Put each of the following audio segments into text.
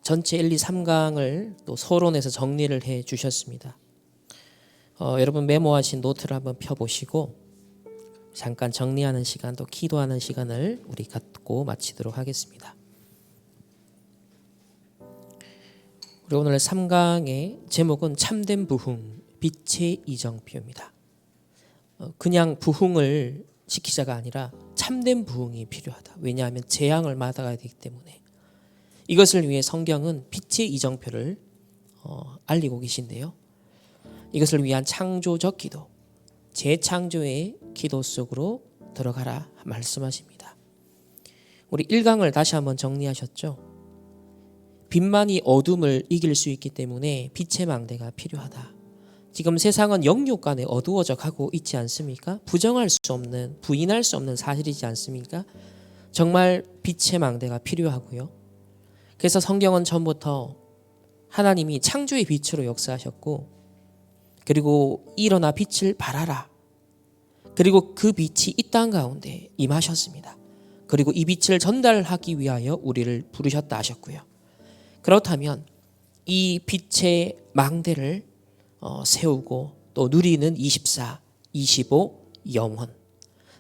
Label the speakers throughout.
Speaker 1: 전체 1, 2, 3강을 또 서론에서 정리를 해 주셨습니다. 여러분 메모하신 노트를 한번 펴보시고 잠깐 정리하는 시간 또 기도하는 시간을 우리 갖고 마치도록 하겠습니다. 우리 오늘 3강의 제목은 참된 부흥, 빛의 이정표입니다. 그냥 부흥을 시키자가 아니라 참된 부흥이 필요하다. 왜냐하면 재앙을 맞아가야 되기 때문에. 이것을 위해 성경은 빛의 이정표를 알리고 계신데요. 이것을 위한 창조적 기도, 재창조의 기도 속으로 들어가라 말씀하십니다. 우리 1강을 다시 한번 정리하셨죠? 빛만이 어둠을 이길 수 있기 때문에 빛의 망대가 필요하다. 지금 세상은 영육 간에 어두워져 가고 있지 않습니까? 부정할 수 없는, 부인할 수 없는 사실이지 않습니까? 정말 빛의 망대가 필요하고요. 그래서 성경은 처음부터 하나님이 창조의 빛으로 역사하셨고, 그리고 일어나 빛을 발하라. 그리고 그 빛이 이 땅 가운데 임하셨습니다. 그리고 이 빛을 전달하기 위하여 우리를 부르셨다 하셨고요. 그렇다면 이 빛의 망대를 세우고 또 누리는 24, 25 영혼,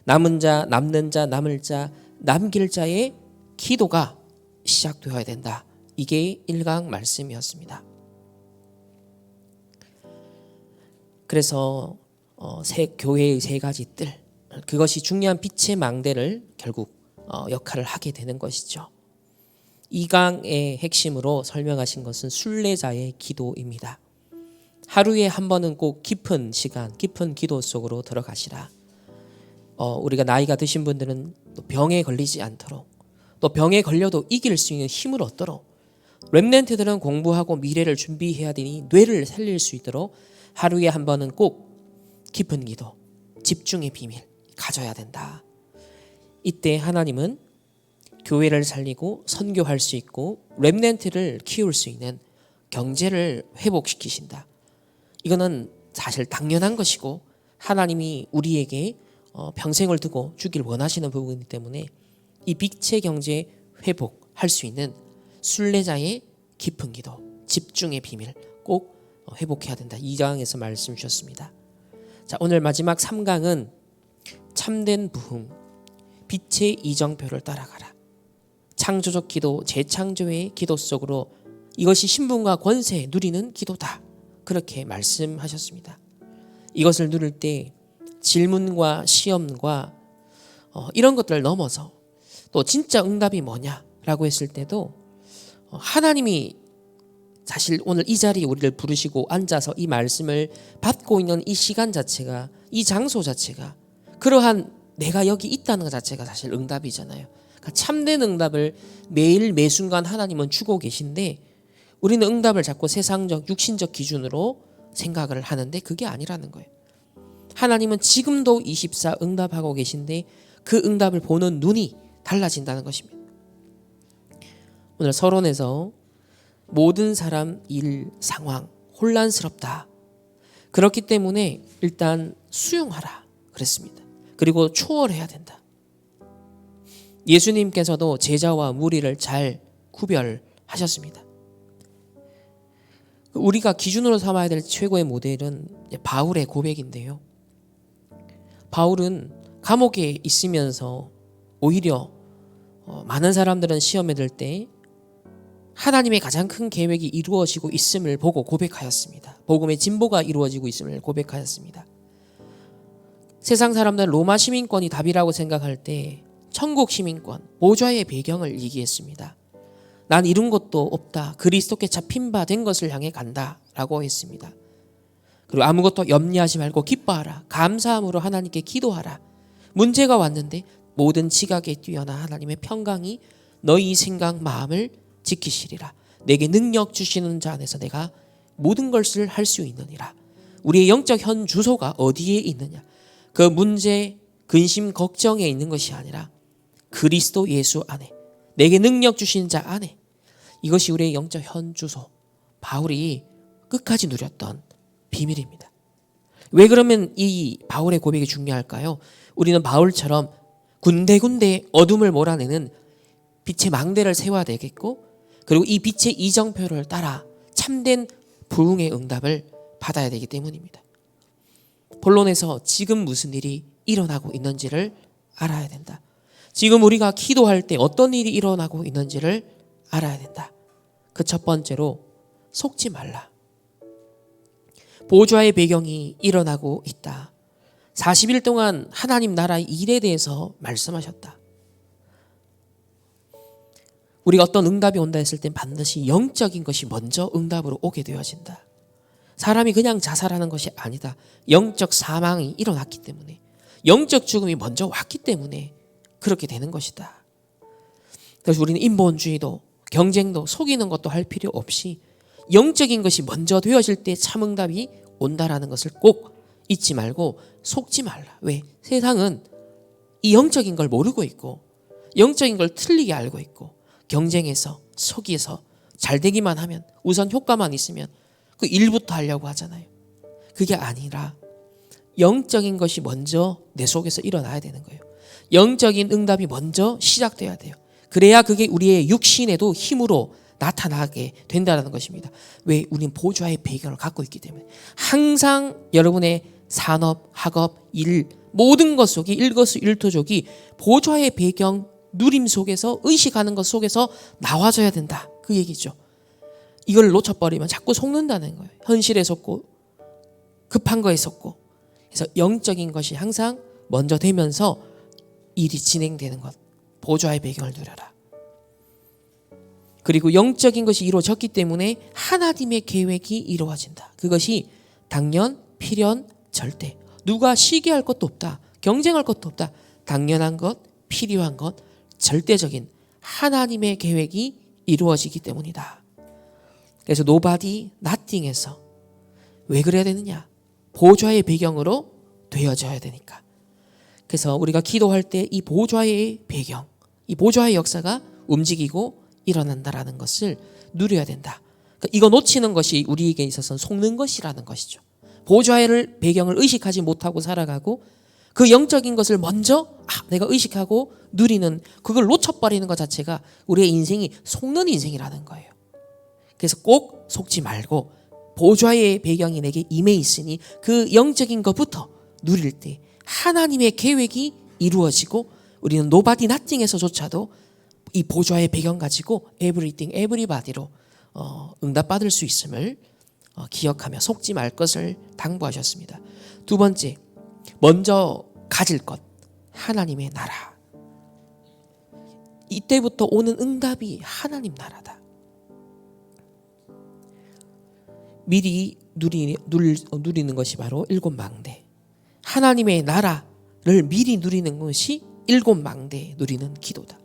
Speaker 1: 남은 자, 남는 자, 남을 자, 남길 자의 기도가 시작되어야 된다. 이게 1강 말씀이었습니다. 그래서 교회의 3가지 뜰, 그것이 중요한 빛의 망대를 결국 역할을 하게 되는 것이죠. 2강의 핵심으로 설명하신 것은 순례자의 기도입니다. 하루에 한 번은 꼭 깊은 시간, 깊은 기도 속으로 들어가시라. 우리가 나이가 드신 분들은 또 병에 걸리지 않도록, 또 병에 걸려도 이길 수 있는 힘을 얻도록, 렘넌트들은 공부하고 미래를 준비해야 되니 뇌를 살릴 수 있도록 하루에 한 번은 꼭 깊은 기도, 집중의 비밀 가져야 된다. 이때 하나님은 교회를 살리고 선교할 수 있고 렘넌트를 키울 수 있는 경제를 회복시키신다. 이거는 사실 당연한 것이고 하나님이 우리에게 평생을 두고 주길 원하시는 부분이기 때문에 이 빛의 경제 회복할 수 있는 순례자의 깊은 기도, 집중의 비밀 꼭 회복해야 된다. 2강에서 말씀 주셨습니다. 자, 오늘 마지막 3강은 참된 부흥, 빛의 이정표를 따라가라. 창조적 기도, 재창조의 기도 속으로 이것이 신분과 권세 누리는 기도다. 그렇게 말씀하셨습니다. 이것을 누릴 때 질문과 시험과 이런 것들을 넘어서 또 진짜 응답이 뭐냐라고 했을 때도 하나님이 사실 오늘 이 자리에 우리를 부르시고 앉아서 이 말씀을 받고 있는 이 시간 자체가, 이 장소 자체가, 그러한 내가 여기 있다는 것 자체가 사실 응답이잖아요. 그러니까 참된 응답을 매일 매순간 하나님은 주고 계신데 우리는 응답을 자꾸 세상적, 육신적 기준으로 생각을 하는데 그게 아니라는 거예요. 하나님은 지금도 24 응답하고 계신데 그 응답을 보는 눈이 달라진다는 것입니다. 오늘 서론에서 모든 사람, 일, 상황 혼란스럽다. 그렇기 때문에 일단 수용하라 그랬습니다. 그리고 초월해야 된다. 예수님께서도 제자와 무리를 잘 구별하셨습니다. 우리가 기준으로 삼아야 될 최고의 모델은 바울의 고백인데요. 바울은 감옥에 있으면서 오히려 많은 사람들은 시험에 들 때 하나님의 가장 큰 계획이 이루어지고 있음을 보고 고백하였습니다. 복음의 진보가 이루어지고 있음을 고백하였습니다. 세상 사람들은 로마 시민권이 답이라고 생각할 때 천국 시민권, 보좌의 배경을 얘기했습니다. 난 이룬 것도 없다. 그리스도께 잡힌 바 된 것을 향해 간다 라고 했습니다. 그리고 아무것도 염려하지 말고 기뻐하라. 감사함으로 하나님께 기도하라. 문제가 왔는데 모든 지각에 뛰어나 하나님의 평강이 너희 생각 마음을 지키시리라. 내게 능력 주시는 자 안에서 내가 모든 것을 할 수 있느니라. 우리의 영적 현 주소가 어디에 있느냐. 그 문제, 근심, 걱정에 있는 것이 아니라 그리스도 예수 안에, 내게 능력 주신 자 안에, 이것이 우리의 영적 현 주소, 바울이 끝까지 누렸던 비밀입니다. 왜 그러면 이 바울의 고백이 중요할까요? 우리는 바울처럼 군데군데 어둠을 몰아내는 빛의 망대를 세워야 되겠고, 그리고 이 빛의 이정표를 따라 참된 부흥의 응답을 받아야 되기 때문입니다. 본론에서 지금 무슨 일이 일어나고 있는지를 알아야 된다. 지금 우리가 기도할 때 어떤 일이 일어나고 있는지를 알아야 된다. 그 첫 번째로 속지 말라. 보좌의 배경이 일어나고 있다. 40일 동안 하나님 나라의 일에 대해서 말씀하셨다. 우리가 어떤 응답이 온다 했을 땐 반드시 영적인 것이 먼저 응답으로 오게 되어진다. 사람이 그냥 자살하는 것이 아니다. 영적 사망이 일어났기 때문에, 영적 죽음이 먼저 왔기 때문에 그렇게 되는 것이다. 그래서 우리는 인본주의도 경쟁도 속이는 것도 할 필요 없이 영적인 것이 먼저 되어질 때 참응답이 온다라는 것을 꼭 잊지 말고 속지 말라. 왜? 세상은 이 영적인 걸 모르고 있고 영적인 걸 틀리게 알고 있고 경쟁해서 속여서 잘 되기만 하면, 우선 효과만 있으면 그 일부터 하려고 하잖아요. 그게 아니라 영적인 것이 먼저 내 속에서 일어나야 되는 거예요. 영적인 응답이 먼저 시작돼야 돼요. 그래야 그게 우리의 육신에도 힘으로 나타나게 된다는 것입니다. 왜? 우리는 보좌의 배경을 갖고 있기 때문에. 항상 여러분의 산업, 학업, 일, 모든 것 속이 일거수일투족이 보좌의 배경, 누림 속에서, 의식하는 것 속에서 나와줘야 된다. 그 얘기죠. 이걸 놓쳐버리면 자꾸 속는다는 거예요. 현실에 속고 급한 거에 속고. 그래서 영적인 것이 항상 먼저 되면서 일이 진행되는 것. 보좌의 배경을 누려라. 그리고 영적인 것이 이루어졌기 때문에 하나님의 계획이 이루어진다. 그것이 당연, 필연, 절대. 누가 시기할 것도 없다. 경쟁할 것도 없다. 당연한 것, 필요한 것, 절대적인 하나님의 계획이 이루어지기 때문이다. 그래서 nobody, nothing에서 왜 그래야 되느냐? 보좌의 배경으로 되어져야 되니까. 그래서 우리가 기도할 때 이 보좌의 배경, 이 보좌의 역사가 움직이고 일어난다라는 것을 누려야 된다. 그러니까 이거 놓치는 것이 우리에게 있어서는 속는 것이라는 것이죠. 보좌의 배경을 의식하지 못하고 살아가고 그 영적인 것을 먼저 내가 의식하고 누리는, 그걸 놓쳐버리는 것 자체가 우리의 인생이 속는 인생이라는 거예요. 그래서 꼭 속지 말고 보좌의 배경이 내게 임해 있으니 그 영적인 것부터 누릴 때 하나님의 계획이 이루어지고 우리는 nobody nothing에서조차도 이 보좌의 배경 가지고 everything everybody로 응답받을 수 있음을 기억하며 속지 말 것을 당부하셨습니다. 두 번째, 먼저 가질 것, 하나님의 나라. 이때부터 오는 응답이 하나님 나라다. 미리 누리는 것이 바로 일곱 망대. 하나님의 나라를 미리 누리는 것이 일곱 망대 누리는 기도다.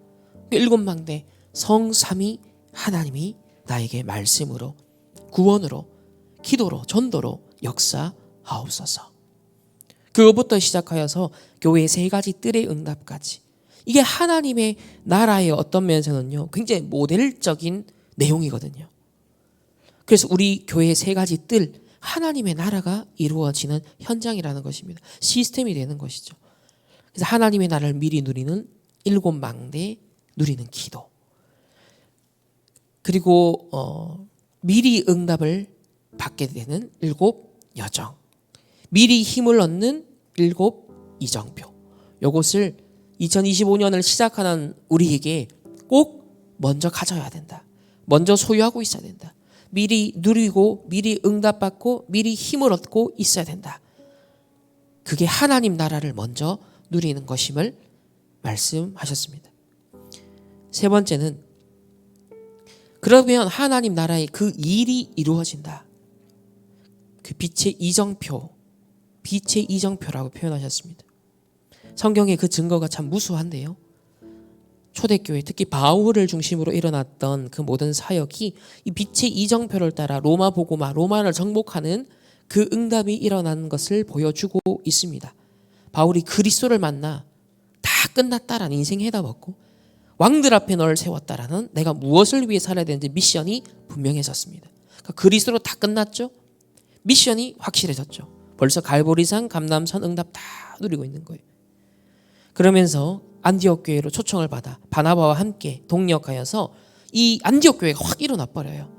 Speaker 1: 일곱 망대, 성삼위 하나님이 나에게 말씀으로, 구원으로, 기도로, 전도로 역사하옵소서. 그것부터 시작하여서 교회의 세 가지 뜰의 응답까지. 이게 하나님의 나라의 어떤 면에서는요, 굉장히 모델적인 내용이거든요. 그래서 우리 교회의 세 가지 뜰, 하나님의 나라가 이루어지는 현장이라는 것입니다. 시스템이 되는 것이죠. 그래서 하나님의 나라를 미리 누리는 일곱 망대, 누리는 기도. 그리고 미리 응답을 받게 되는 일곱 여정. 미리 힘을 얻는 일곱 이정표. 이것을 2025년을 시작하는 우리에게 꼭 먼저 가져야 된다. 먼저 소유하고 있어야 된다. 미리 누리고 미리 응답받고 미리 힘을 얻고 있어야 된다. 그게 하나님 나라를 먼저 누리는 것임을 말씀하셨습니다. 세 번째는, 그러면 하나님 나라의 그 일이 이루어진다. 그 빛의 이정표, 빛의 이정표라고 표현하셨습니다. 성경의 그 증거가 참 무수한데요. 초대교회, 특히 바울을 중심으로 일어났던 그 모든 사역이 이 빛의 이정표를 따라 로마 복음화, 로마를 정복하는 그 응답이 일어나는 것을 보여주고 있습니다. 바울이 그리스도를 만나 다 끝났다라는 인생 해답 얻고 왕들 앞에 너를 세웠다라는, 내가 무엇을 위해 살아야 되는지 미션이 분명해졌습니다. 그러니까 그리스도로 다 끝났죠. 미션이 확실해졌죠. 벌써 갈보리산, 감람산 응답 다 누리고 있는 거예요. 그러면서 안디옥 교회로 초청을 받아 바나바와 함께 동력하여서 이 안디옥 교회가 확 일어나 버려요.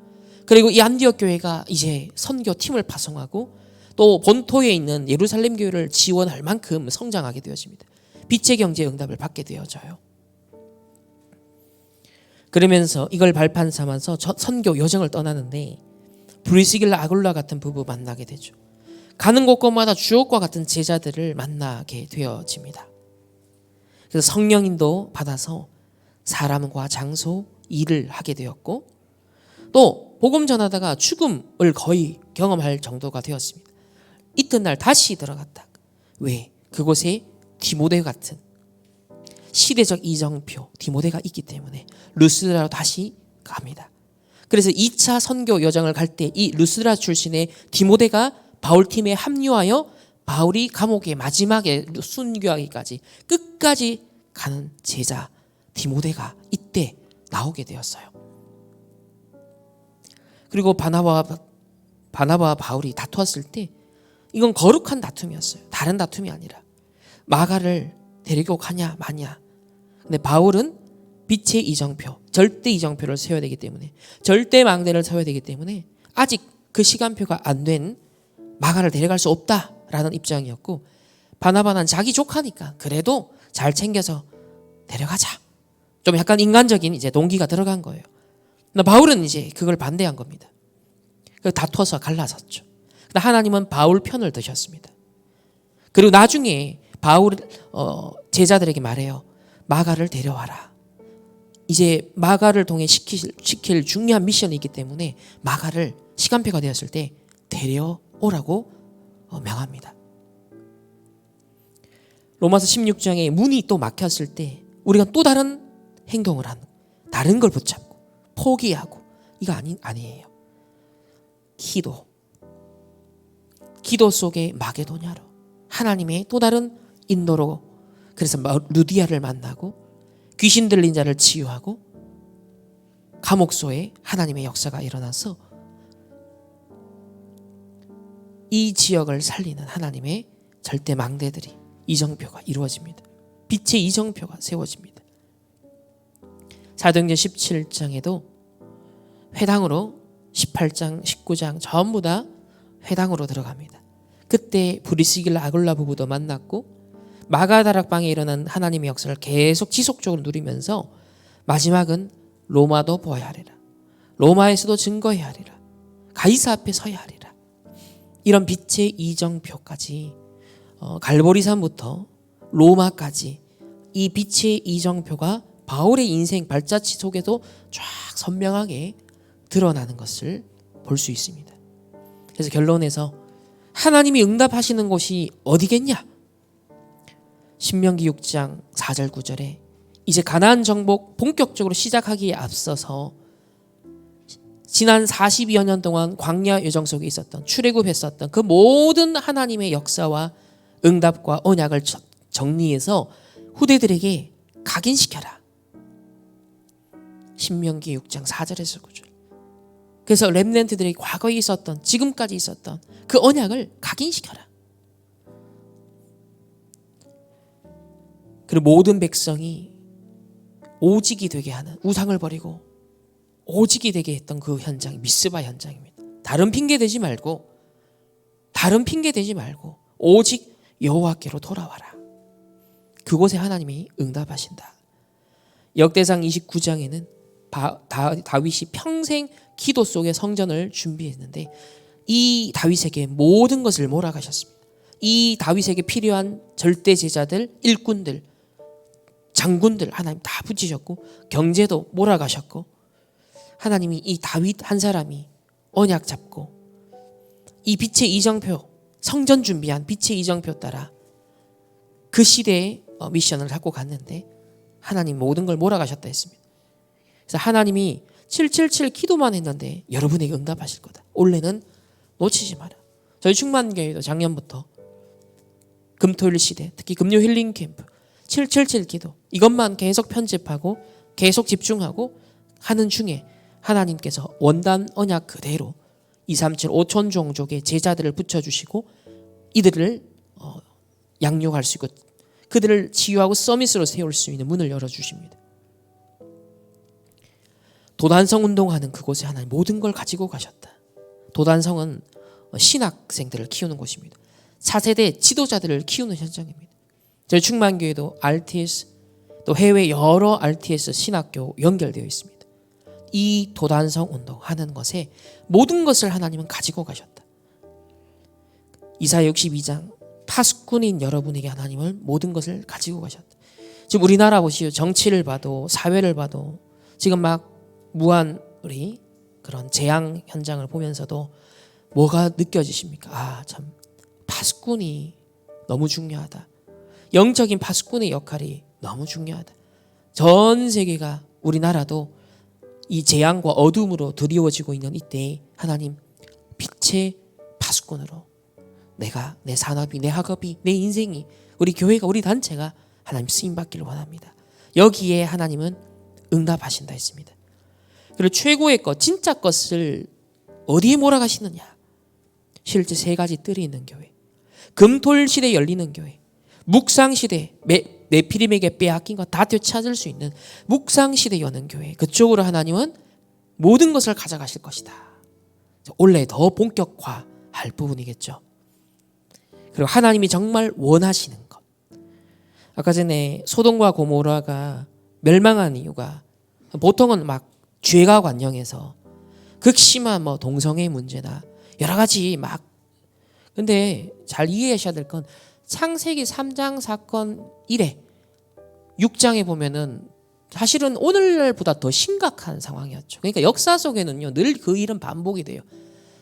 Speaker 1: 그리고 이 안디옥 교회가 이제 선교팀을 파송하고 또 본토에 있는 예루살렘 교회를 지원할 만큼 성장하게 되어집니다. 빛의 경제 응답을 받게 되어져요. 그러면서 이걸 발판 삼아서 선교 여정을 떠나는데 브리스길라 아굴라 같은 부부 만나게 되죠. 가는 곳곳마다 주옥과 같은 제자들을 만나게 되어집니다. 그래서 성령인도 받아서 사람과 장소, 일을 하게 되었고 또 복음 전하다가 죽음을 거의 경험할 정도가 되었습니다. 이튿날 다시 들어갔다. 왜? 그곳에 디모데 같은 시대적 이정표 디모데가 있기 때문에 루스드라로 다시 갑니다. 그래서 2차 선교 여정을 갈 때 이 루스드라 출신의 디모데가 바울팀에 합류하여 바울이 감옥의 마지막에 순교하기까지 끝까지 가는 제자 디모데가 이때 나오게 되었어요. 그리고 바나바와 바울이 다투었을 때 이건 거룩한 다툼이었어요. 다른 다툼이 아니라 마가를 데리고 가냐 마냐. 근데 바울은 빛의 이정표, 절대 이정표를 세워야 되기 때문에 절대 망대를 세워야 되기 때문에 아직 그 시간표가 안 된 마가를 데려갈 수 없다라는 입장이었고 바나바는 자기 조카니까 그래도 잘 챙겨서 데려가자. 좀 약간 인간적인 이제 동기가 들어간 거예요. 근데 바울은 이제 그걸 반대한 겁니다. 다퉈서 갈라섰죠. 근데 하나님은 바울 편을 드셨습니다. 그리고 나중에 바울 제자들에게 말해요. 마가를 데려와라. 이제 마가를 통해 시킬 중요한 미션이 있기 때문에 마가를 시간표가 되었을 때 데려오라고 명합니다. 로마서 16장에 문이 또 막혔을 때 우리가 또 다른 행동을 하는, 다른 걸 붙잡고 포기하고 이거 아니에요. 기도 속에 마게도냐로 하나님의 또 다른 인도로 그래서 루디아를 만나고 귀신 들린 자를 치유하고 감옥소에 하나님의 역사가 일어나서 이 지역을 살리는 하나님의 절대 망대들이 이정표가 이루어집니다. 빛의 이정표가 세워집니다. 사도행전 17장에도 회당으로 18장, 19장 전부 다 회당으로 들어갑니다. 그때 브리스길라 아굴라 부부도 만났고 마가다락방에 일어난 하나님의 역사를 계속 지속적으로 누리면서 마지막은 로마도 보아야 하리라. 로마에서도 증거해야 하리라. 가이사 앞에 서야 하리라. 이런 빛의 이정표까지 갈보리산부터 로마까지 이 빛의 이정표가 바울의 인생 발자취 속에도 쫙 선명하게 드러나는 것을 볼 수 있습니다. 그래서 결론에서 하나님이 응답하시는 곳이 어디겠냐? 신명기 6장 4절 9절에 이제 가나안 정복 본격적으로 시작하기에 앞서서 지난 40여 년 동안 광야 여정 속에 있었던 출애굽했었던 그 모든 하나님의 역사와 응답과 언약을 정리해서 후대들에게 각인시켜라. 신명기 6장 4절에서 9절. 그래서 렘넌트들이 과거에 있었던 지금까지 있었던 그 언약을 각인시켜라. 그리고 모든 백성이 오직이 되게 하는 우상을 버리고 오직이 되게 했던 그 현장이 미스바 현장입니다. 다른 핑계 대지 말고 오직 여호와께로 돌아와라. 그곳에 하나님이 응답하신다. 역대상 29장에는 다윗이 평생 기도 속에 성전을 준비했는데 이 다윗에게 모든 것을 몰아가셨습니다. 이 다윗에게 필요한 절대 제자들, 일꾼들, 장군들 하나님 다 붙이셨고 경제도 몰아가셨고 하나님이 이 다윗 한 사람이 언약 잡고 이 빛의 이정표, 성전 준비한 빛의 이정표 따라 그 시대의 미션을 갖고 갔는데 하나님 모든 걸 몰아가셨다 했습니다. 그래서 하나님이 777 기도만 했는데 여러분에게 응답하실 거다. 올해는 놓치지 마라. 저희 충만교회도 작년부터 금토일 시대, 특히 금요 힐링 캠프 777 기도 이것만 계속 편집하고 계속 집중하고 하는 중에 하나님께서 원단 언약 그대로 237 5천 종족의 제자들을 붙여주시고 이들을 양육할 수 있고 그들을 치유하고 서밋으로 세울 수 있는 문을 열어주십니다. 도단성 운동하는 그곳에 하나님 모든 걸 가지고 가셨다. 도단성은 신학생들을 키우는 곳입니다. 4세대 지도자들을 키우는 현장입니다. 저희 충만교회도 RTS 또 해외 여러 RTS 신학교 연결되어 있습니다. 이 도단성 운동하는 것에 모든 것을 하나님은 가지고 가셨다. 이사야 62장 파수꾼인 여러분에게 하나님은 모든 것을 가지고 가셨다. 지금 우리나라 보시오. 정치를 봐도 사회를 봐도 지금 막 무한 우리 그런 재앙 현장을 보면서도 뭐가 느껴지십니까? 아, 참 파수꾼이 너무 중요하다. 영적인 파수꾼의 역할이 너무 중요하다. 전 세계가 우리나라도 이 재앙과 어둠으로 드리워지고 있는 이때에 하나님 빛의 파수꾼으로 내가, 내 산업이, 내 학업이, 내 인생이, 우리 교회가, 우리 단체가 하나님 쓰임받기를 원합니다. 여기에 하나님은 응답하신다 했습니다. 그리고 최고의 것, 진짜 것을 어디에 몰아가시느냐? 실제 3가지 뜰이 있는 교회. 금토일 시대 열리는 교회. 묵상 시대, 네피림에게 빼앗긴 것 다 되찾을 수 있는 묵상 시대 여는 교회. 그쪽으로 하나님은 모든 것을 가져가실 것이다. 원래 더 본격화할 부분이겠죠. 그리고 하나님이 정말 원하시는 것. 아까 전에 소돔과 고모라가 멸망한 이유가 보통은 막 죄가 관영해서 극심한 뭐 동성애 문제나 여러 가지 막 근데 잘 이해하셔야 될 건 창세기 3장 사건 이래 6장에 보면은 사실은 오늘날보다 더 심각한 상황이었죠. 그러니까 역사 속에는요 늘 그 일은 반복이 돼요.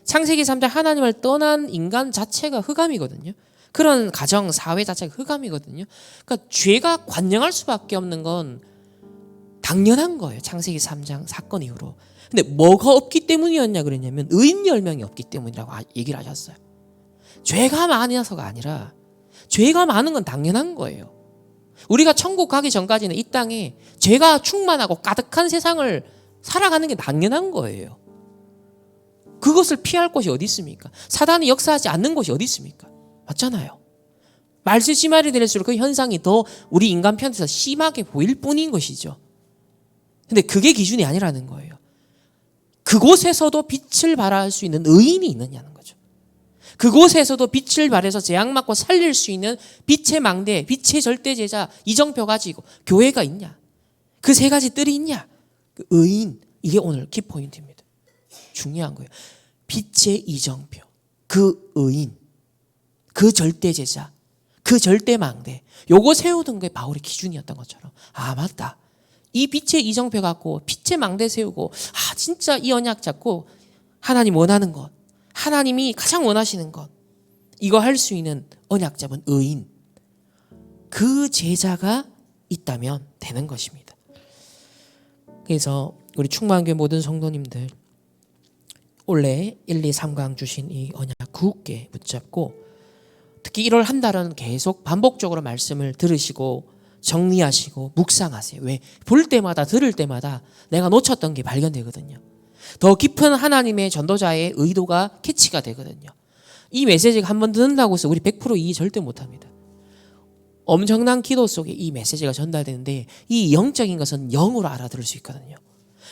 Speaker 1: 창세기 3장 하나님을 떠난 인간 자체가 흑암이거든요. 그런 가정 사회 자체가 흑암이거든요. 그러니까 죄가 관영할 수밖에 없는 건 당연한 거예요. 창세기 3장 사건 이후로. 근데 뭐가 없기 때문이었냐 그랬냐면 의인 10명이 없기 때문이라고 얘기를 하셨어요. 죄가 많아서가 아니라 죄가 많은 건 당연한 거예요. 우리가 천국 가기 전까지는 이 땅에 죄가 충만하고 가득한 세상을 살아가는 게 당연한 거예요. 그것을 피할 곳이 어디 있습니까? 사단이 역사하지 않는 곳이 어디 있습니까? 맞잖아요. 말세 심할이 될수록 그 현상이 더 우리 인간 편에서 심하게 보일 뿐인 것이죠. 근데 그게 기준이 아니라는 거예요. 그곳에서도 빛을 발할 수 있는 의인이 있느냐는 거죠. 그곳에서도 빛을 발해서 재앙 맞고 살릴 수 있는 빛의 망대, 빛의 절대제자 이정표 가지고 교회가 있냐? 그 3가지 뜰이 있냐? 그 의인, 이게 오늘 키포인트입니다. 중요한 거예요. 빛의 이정표, 그 의인, 그 절대제자, 그 절대망대, 요거 세우던 게 바울의 기준이었던 것처럼 아 맞다. 이 빛의 이정표 갖고 빛의 망대 세우고 아 진짜 이 언약 잡고 하나님 원하는 것, 하나님이 가장 원하시는 것 이거 할 수 있는 언약 잡은 의인 그 제자가 있다면 되는 것입니다. 그래서 우리 충만교회 모든 성도님들 원래 1, 2, 3강 주신 이 언약 굳게 붙잡고 특히 1월 한 달은 계속 반복적으로 말씀을 들으시고 정리하시고 묵상하세요. 왜? 볼 때마다 들을 때마다 내가 놓쳤던 게 발견되거든요. 더 깊은 하나님의 전도자의 의도가 캐치가 되거든요. 이 메시지가 한번 듣는다고 해서 우리 100% 이해 절대 못합니다. 엄청난 기도 속에 이 메시지가 전달되는데 이 영적인 것은 영으로 알아들을 수 있거든요.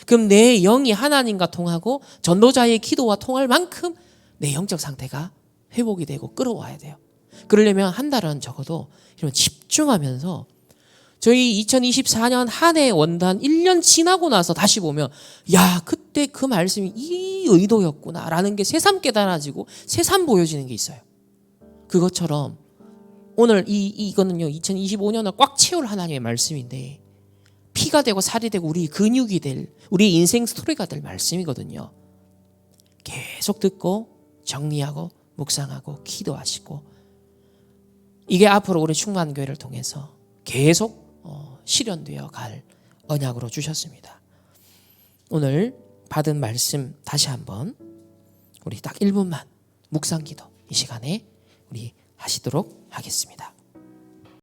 Speaker 1: 그럼 내 영이 하나님과 통하고 전도자의 기도와 통할 만큼 내 영적 상태가 회복이 되고 끌어와야 돼요. 그러려면 한 달은 적어도 이런 집중하면서 저희 2024년 한 해 원단 1년 지나고 나서 다시 보면 야 그때 그 말씀이 이 의도였구나 라는 게 새삼 깨달아지고 새삼 보여지는 게 있어요. 그것처럼 오늘 이거는요 2025년을 꽉 채울 하나님의 말씀인데 피가 되고 살이 되고 우리 근육이 될 우리 인생 스토리가 될 말씀이거든요. 계속 듣고 정리하고 묵상하고 기도하시고 이게 앞으로 우리 충만교회를 통해서 계속 실현되어 갈 언약으로 주셨습니다. 오늘 받은 말씀 다시 한번 우리 딱 1분만 묵상 기도 이 시간에 우리 하시도록 하겠습니다.